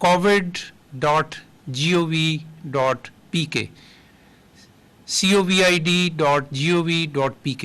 covid.gov.pk covid.gov.pk।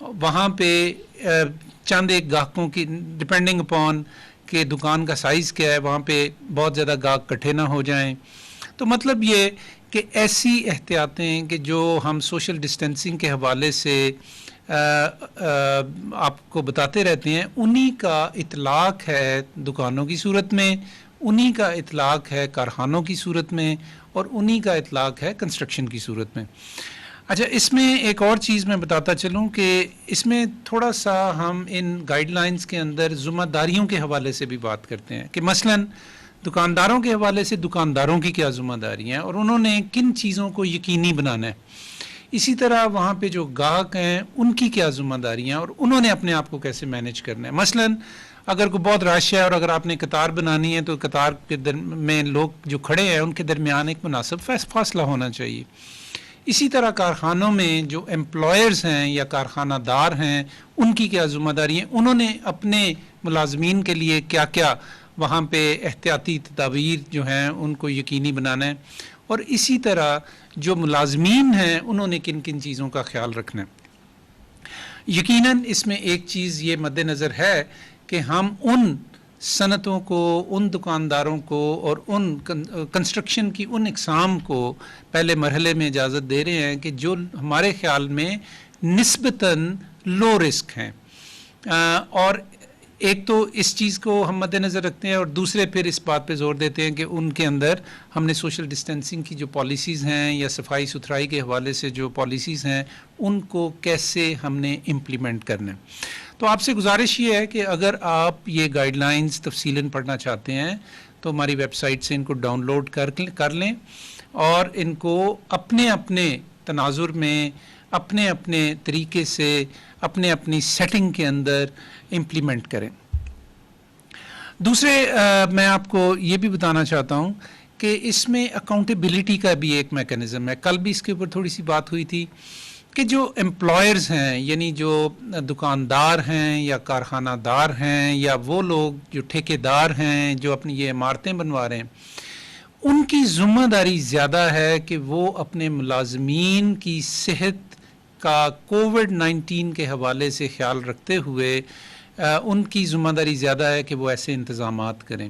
وہاں پہ چند ایک گاہکوں کی ڈپینڈنگ اپون کہ دکان کا سائز کیا ہے وہاں پہ بہت زیادہ گاہک اکٹھے نہ ہو جائیں. تو مطلب یہ کہ ایسی احتیاطیں کہ جو ہم سوشل ڈسٹینسنگ کے حوالے سے آپ کو بتاتے رہتے ہیں, انہی کا اطلاق ہے دکانوں کی صورت میں, انہی کا اطلاق ہے کارخانوں کی صورت میں, اور انہی کا اطلاق ہے کنسٹرکشن کی صورت میں. اچھا, اس میں ایک اور چیز میں بتاتا چلوں کہ اس میں تھوڑا سا ہم ان گائیڈ لائنز کے اندر ذمہ داریوں کے حوالے سے بھی بات کرتے ہیں کہ مثلاً دکانداروں کے حوالے سے دکانداروں کی کیا ذمہ داری ہیں اور انہوں نے کن چیزوں کو یقینی بنانا ہے. اسی طرح وہاں پہ جو گاہک ہیں ان کی کیا ذمہ داریاں اور انہوں نے اپنے آپ کو کیسے مینیج کرنا ہے. مثلاً اگر کوئی بہت رش ہے اور اگر آپ نے قطار بنانی ہے تو قطار کے میں لوگ جو کھڑے ہیں ان کے درمیان ایک مناسب فاصلہ ہونا چاہیے. اسی طرح کارخانوں میں جو امپلائرز ہیں یا کارخانہ دار ہیں ان کی کیا ذمہ داری ہیں, انہوں نے اپنے ملازمین کے لیے کیا کیا وہاں پہ احتیاطی تدابیر جو ہیں ان کو یقینی بنانا ہے, اور اسی طرح جو ملازمین ہیں انہوں نے کن کن چیزوں کا خیال رکھنا ہے. یقیناً اس میں ایک چیز یہ مد نظر ہے کہ ہم ان صنعتوں کو, ان دکانداروں کو اور ان کنسٹرکشن کی ان اقسام کو پہلے مرحلے میں اجازت دے رہے ہیں کہ جو ہمارے خیال میں نسبتاً لو رسک ہیں, اور ایک تو اس چیز کو ہم مد نظر رکھتے ہیں اور دوسرے پھر اس بات پہ زور دیتے ہیں کہ ان کے اندر ہم نے سوشل ڈسٹینسنگ کی جو پالیسیز ہیں یا صفائی ستھرائی کے حوالے سے جو پالیسیز ہیں ان کو کیسے ہم نے امپلیمنٹ کرنا ہے. تو آپ سے گزارش یہ ہے کہ اگر آپ یہ گائیڈ لائنز تفصیلاً پڑھنا چاہتے ہیں تو ہماری ویب سائٹ سے ان کو ڈاؤن لوڈ کر لیں اور ان کو اپنے اپنے تناظر میں اپنے اپنے طریقے سے اپنے اپنی سیٹنگ کے اندر امپلیمنٹ کریں. دوسرے میں آپ کو یہ بھی بتانا چاہتا ہوں کہ اس میں اکاؤنٹیبلٹی کا بھی ایک میکانزم ہے. کل بھی اس کے اوپر تھوڑی سی بات ہوئی تھی کہ جو امپلائرز ہیں یعنی جو دکاندار ہیں یا کارخانہ دار ہیں یا وہ لوگ جو ٹھیکیدار ہیں جو اپنی یہ عمارتیں بنوا رہے ہیں, ان کی ذمہ داری زیادہ ہے کہ وہ اپنے ملازمین کی صحت کا کووڈ-19 کے حوالے سے خیال رکھتے ہوئے ان کی ذمہ داری زیادہ ہے کہ وہ ایسے انتظامات کریں,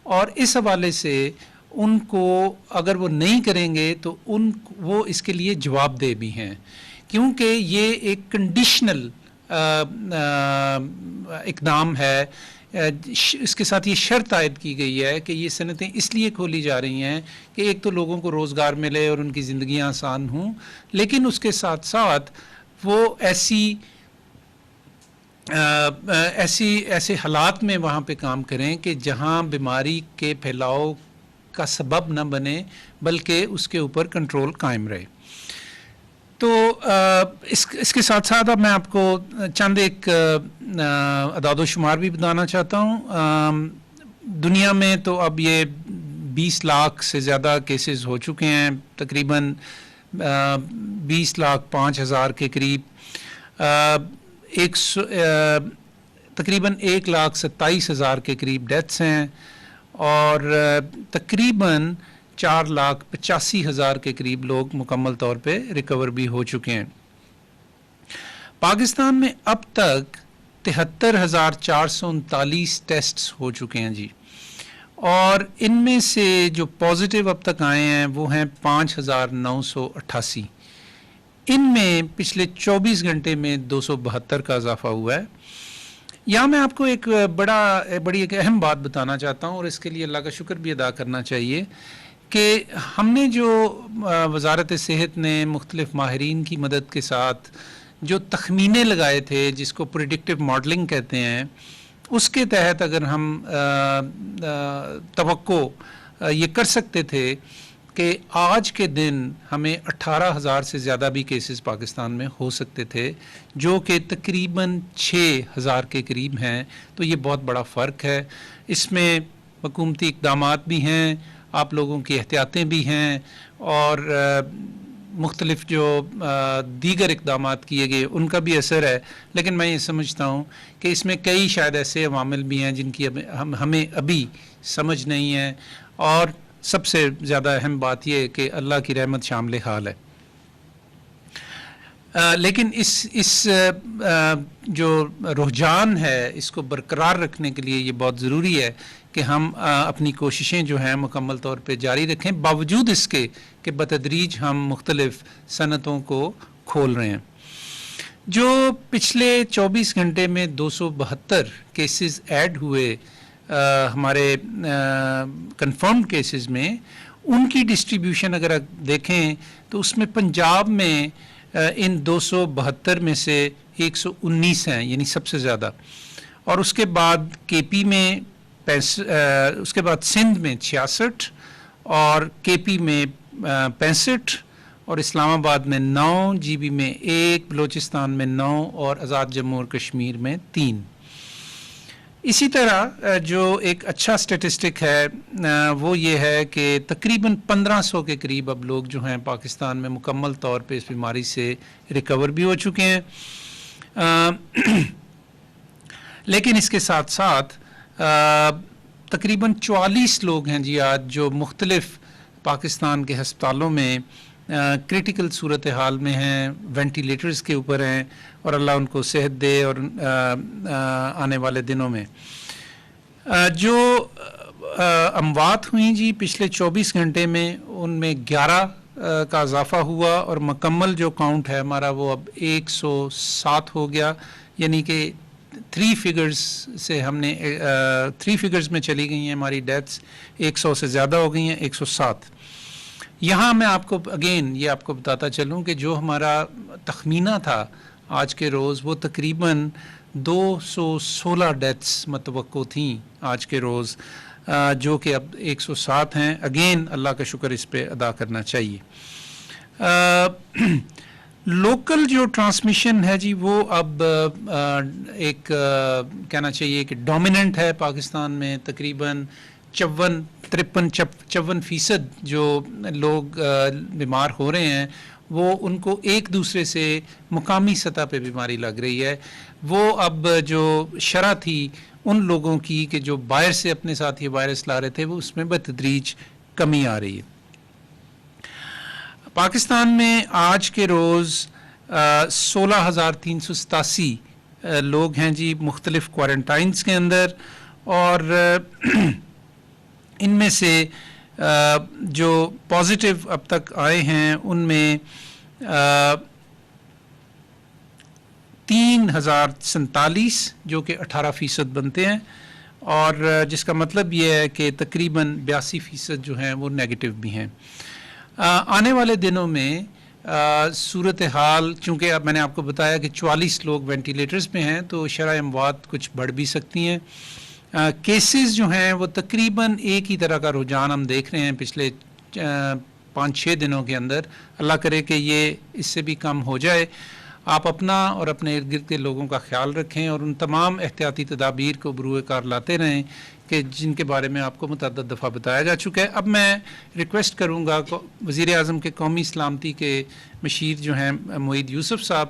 اور اس حوالے سے ان کو اگر وہ نہیں کریں گے تو وہ اس کے لیے جواب دہ بھی ہیں, کیونکہ یہ ایک کنڈیشنل اقدام ہے. اس کے ساتھ یہ شرط عائد کی گئی ہے کہ یہ صنعتیں اس لیے کھولی جا رہی ہیں کہ ایک تو لوگوں کو روزگار ملے اور ان کی زندگیاں آسان ہوں, لیکن اس کے ساتھ ساتھ وہ ایسے حالات میں وہاں پہ کام کریں کہ جہاں بیماری کے پھیلاؤ کا سبب نہ بنے بلکہ اس کے اوپر کنٹرول قائم رہے. تو اس کے ساتھ ساتھ اب میں آپ کو چند ایک اعداد و شمار بھی بتانا چاہتا ہوں. دنیا میں تو اب یہ 20 لاکھ سے زیادہ کیسز ہو چکے ہیں, تقریباً 20,05,000 کے قریب, تقریباً 1,27,000 کے قریب ڈیتھس ہیں, اور تقریباً 4,85,000 کے قریب لوگ مکمل طور پہ ریکور بھی ہو چکے ہیں. پاکستان میں اب تک 73,439 ٹیسٹس ہو چکے ہیں جی, اور ان میں سے جو پازیٹیو اب تک آئے ہیں وہ ہیں 5,988. ان میں پچھلے 24 گھنٹے میں 272 کا اضافہ ہوا ہے. یہاں میں آپ کو ایک بڑی ایک اہم بات بتانا چاہتا ہوں, اور اس کے لیے اللہ کا شکر بھی ادا کرنا چاہیے کہ ہم نے جو وزارت صحت نے مختلف ماہرین کی مدد کے ساتھ جو تخمینے لگائے تھے جس کو پریڈکٹیو ماڈلنگ کہتے ہیں, اس کے تحت اگر ہم توقع یہ کر سکتے تھے کہ آج کے دن ہمیں 18,000 سے زیادہ بھی کیسز پاکستان میں ہو سکتے تھے, جو کہ تقریباً 6,000 کے قریب ہیں, تو یہ بہت بڑا فرق ہے. اس میں حکومتی اقدامات بھی ہیں, آپ لوگوں کی احتیاطیں بھی ہیں, اور مختلف جو دیگر اقدامات کیے گئے ان کا بھی اثر ہے. لیکن میں یہ سمجھتا ہوں کہ اس میں کئی شاید ایسے عوامل بھی ہیں جن کی ہمیں ابھی سمجھ نہیں ہے, اور سب سے زیادہ اہم بات یہ ہے کہ اللہ کی رحمت شامل حال ہے. لیکن اس جو رجحان ہے اس کو برقرار رکھنے کے لیے یہ بہت ضروری ہے کہ ہم اپنی کوششیں جو ہیں مکمل طور پہ جاری رکھیں، باوجود اس کے کہ بتدریج ہم مختلف صنعتوں کو کھول رہے ہیں۔ جو پچھلے 24 گھنٹے میں 272 کیسز ایڈ ہوئے ہمارے کنفرمڈ کیسز میں، ان کی ڈسٹریبیوشن اگر آپ دیکھیں تو اس میں پنجاب میں ان 272 میں سے 119 ہیں، یعنی سب سے زیادہ، اور اس کے بعد کے پی میں اس کے بعد سندھ میں 66 اور کے پی میں 65 اور اسلام آباد میں 9، جی بی میں 1، بلوچستان میں 9 اور آزاد جموں اور کشمیر میں 3۔ اسی طرح جو ایک اچھا سٹیٹسٹک ہے وہ یہ ہے کہ تقریباً 1500 کے قریب اب لوگ جو ہیں پاکستان میں مکمل طور پہ اس بیماری سے ریکور بھی ہو چکے ہیں، لیکن اس کے ساتھ ساتھ تقریباً 44 لوگ ہیں جی آج جو مختلف پاکستان کے ہسپتالوں میں کرٹیکل صورتحال میں ہیں، وینٹیلیٹرز کے اوپر ہیں، اور اللہ ان کو صحت دے۔ اور آنے والے دنوں میں جو اموات ہوئیں جی پچھلے 24 گھنٹے میں، ان میں 11 کا اضافہ ہوا، اور مکمل جو کاؤنٹ ہے ہمارا وہ اب 107 ہو گیا، یعنی کہ 3 فگرز سے ہم نے 3 فگرز میں چلی گئی ہیں ہماری ڈیتھس، 100 سے زیادہ ہو گئی ہیں، 107۔ یہاں میں آپ کو یہ آپ کو بتاتا چلوں کہ جو ہمارا تخمینہ تھا آج کے روز، وہ تقریباً 216 ڈیتھس متوقع تھیں آج کے روز، جو کہ اب 107 ہیں۔ اللہ کا شکر اس پہ ادا کرنا چاہیے۔ لوکل جو ٹرانسمیشن ہے جی وہ اب ایک کہنا چاہیے کہ ڈومیننٹ ہے پاکستان میں، تقریباً 53% جو لوگ بیمار ہو رہے ہیں وہ ان کو ایک دوسرے سے مقامی سطح پہ بیماری لگ رہی ہے۔ وہ اب جو شرح تھی ان لوگوں کی کہ جو باہر سے اپنے ساتھ یہ وائرس لا رہے تھے، وہ اس میں بتدریج کمی آ رہی ہے۔ پاکستان میں آج کے روز 16,387 لوگ ہیں جی مختلف کوارنٹائنز کے اندر، اور ان میں سے جو پازیٹیو اب تک آئے ہیں ان میں 3,047 جو کہ 18% بنتے ہیں، اور جس کا مطلب یہ ہے کہ تقریباً 82% جو ہیں وہ نیگیٹو بھی ہیں۔ آنے والے دنوں میں صورتحال، چونکہ اب میں نے آپ کو بتایا کہ 44 لوگ وینٹیلیٹرز پہ ہیں، تو شرح اموات کچھ بڑھ بھی سکتی ہیں۔ کیسز جو ہیں وہ تقریباً ایک ہی طرح کا رجحان ہم دیکھ رہے ہیں پچھلے 5-6 دنوں کے اندر۔ اللہ کرے کہ یہ اس سے بھی کم ہو جائے۔ آپ اپنا اور اپنے ارد گرد کے لوگوں کا خیال رکھیں، اور ان تمام احتیاطی تدابیر کو بروئے کار لاتے رہیں کہ جن کے بارے میں آپ کو متعدد دفعہ بتایا جا چکا ہے۔ اب میں ریکویسٹ کروں گا وزیر اعظم کے قومی سلامتی کے مشیر جو ہیں معید یوسف صاحب